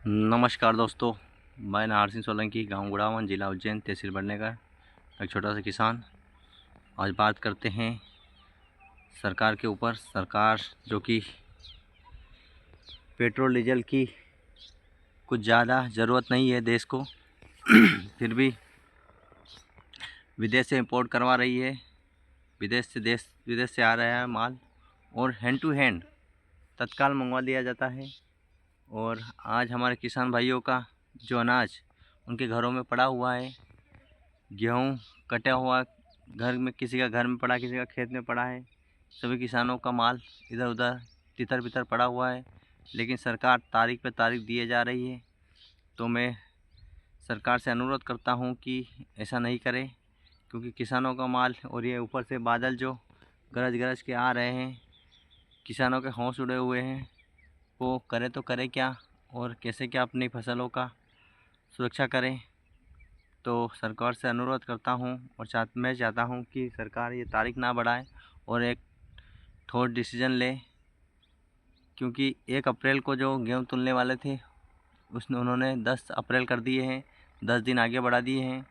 नमस्कार दोस्तों, मैं नाहर सिंह सोलंकी, गांव गुड़ावन, जिला उज्जैन, तहसील बढ़नेगर, एक छोटा सा किसान। आज बात करते हैं सरकार के ऊपर। सरकार जो कि पेट्रोल डीजल की कुछ ज़्यादा ज़रूरत नहीं है देश को फिर भी विदेश से इंपोर्ट करवा रही है। विदेश से आ रहा है माल और हैंड टू हैंड तत्काल मंगवा दिया जाता है। और आज हमारे किसान भाइयों का जो अनाज उनके घरों में पड़ा हुआ है, गेहूँ कटा हुआ घर में, किसी का घर में पड़ा, किसी का खेत में पड़ा है, सभी किसानों का माल इधर उधर तितर बितर पड़ा हुआ है। लेकिन सरकार तारीख पे तारीख दिए जा रही है। तो मैं सरकार से अनुरोध करता हूँ कि ऐसा नहीं करे, क्योंकि किसानों का माल और ये ऊपर से बादल जो गरज गरज के आ रहे हैं, किसानों के होश उड़े हुए हैं। वो करे तो करे क्या और कैसे क्या अपनी फसलों का सुरक्षा करें। तो सरकार से अनुरोध करता हूँ और मैं चाहता हूँ कि सरकार ये तारीख ना बढ़ाए और एक ठोस डिसीजन ले, क्योंकि 1 अप्रैल को जो गेहूँ तुलने वाले थे उन्होंने 10 अप्रैल कर दिए हैं, 10 दिन आगे बढ़ा दिए हैं।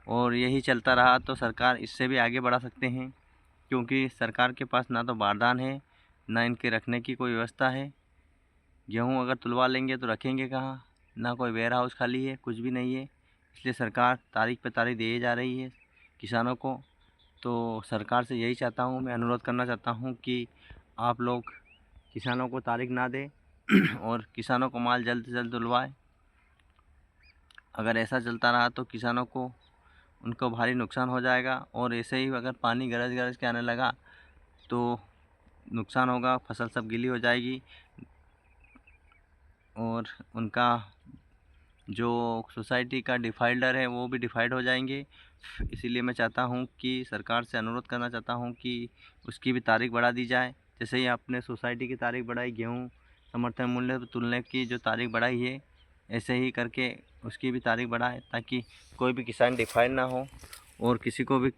और यही चलता रहा तो सरकार इससे भी आगे बढ़ा सकते हैं, क्योंकि सरकार के पास ना तो बारदान है, ना इनके रखने की कोई व्यवस्था है। गेहूँ अगर तुलवा लेंगे तो रखेंगे कहाँ, ना कोई वेयर हाउस खाली है, कुछ भी नहीं है। इसलिए सरकार तारीख पे तारीख दिए जा रही है किसानों को। तो सरकार से यही चाहता हूँ, मैं अनुरोध करना चाहता हूँ कि आप लोग किसानों को तारीख ना दें और किसानों को माल जल्द से जल्द दिलवाएं। अगर ऐसा चलता रहा तो किसानों को उनको भारी नुकसान हो जाएगा। और ऐसे ही अगर पानी गरज गरज के आने लगा तो नुकसान होगा, फसल सब गीली हो जाएगी और उनका जो सोसाइटी का डिफाल्टर है वो भी डिफाइड हो जाएंगे। इसीलिए मैं चाहता हूँ कि सरकार से अनुरोध करना चाहता हूँ कि उसकी भी तारीख बढ़ा दी जाए। जैसे ही आपने सोसाइटी की तारीख बढ़ाई, गेहूँ समर्थन मूल्य पर तुलने की जो तारीख बढ़ाई है, ऐसे ही करके उसकी भी तारीख बढ़ाए, ताकि कोई भी किसान डिफाइड ना हो और किसी को भी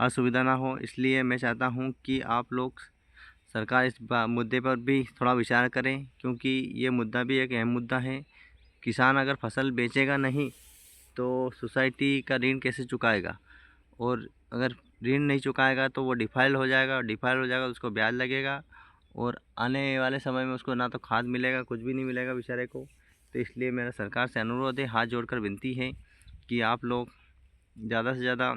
असुविधा ना हो। इसलिए मैं चाहता हूँ कि आप लोग, सरकार इस मुद्दे पर भी थोड़ा विचार करें, क्योंकि ये मुद्दा भी एक अहम मुद्दा है। किसान अगर फसल बेचेगा नहीं तो सोसाइटी का ऋण कैसे चुकाएगा, और अगर ऋण नहीं चुकाएगा तो वो डिफाल्ट हो जाएगा, और डिफाल्ट हो जाएगा तो उसको ब्याज लगेगा और आने वाले समय में उसको ना तो खाद मिलेगा, कुछ भी नहीं मिलेगा बेचारे को। तो इसलिए मेरा सरकार से अनुरोध है, हाथ जोड़कर विनती है कि आप लोग ज़्यादा से ज़्यादा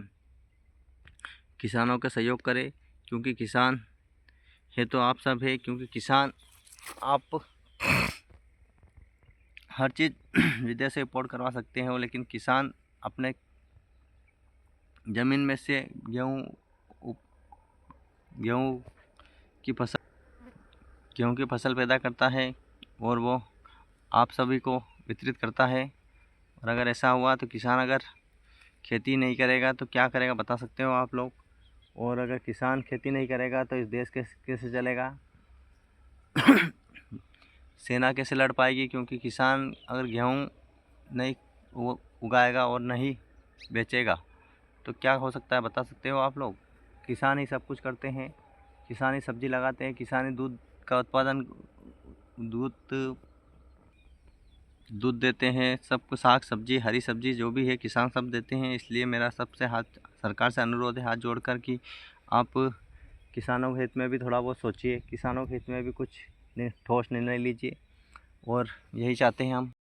किसानों का सहयोग करें, क्योंकि किसान है तो आप सब है। क्योंकि किसान, आप हर चीज़ विदेश से इंपोर्ट करवा सकते हो, लेकिन किसान अपने ज़मीन में से गेहूँ की फसल पैदा करता है और वो आप सभी को वितरित करता है। और अगर ऐसा हुआ तो किसान अगर खेती नहीं करेगा तो क्या करेगा, बता सकते हो आप लोग। और अगर किसान खेती नहीं करेगा तो इस देश कैसे चलेगा, सेना कैसे लड़ पाएगी। क्योंकि किसान अगर गेहूँ नहीं उगाएगा और नहीं बेचेगा तो क्या हो सकता है, बता सकते हो आप लोग। किसान ही सब कुछ करते हैं, किसान ही सब्जी लगाते हैं, किसान ही दूध का उत्पादन, दूध देते हैं, सब कुछ साग सब्जी हरी सब्जी जो भी है किसान सब देते हैं। इसलिए मेरा सबसे हाथ सरकार से अनुरोध है, हाथ जोड़कर, कि आप किसानों के हित में भी थोड़ा बहुत सोचिए, किसानों के हित में भी कुछ ठोस निर्णय लीजिए। और यही चाहते हैं हम।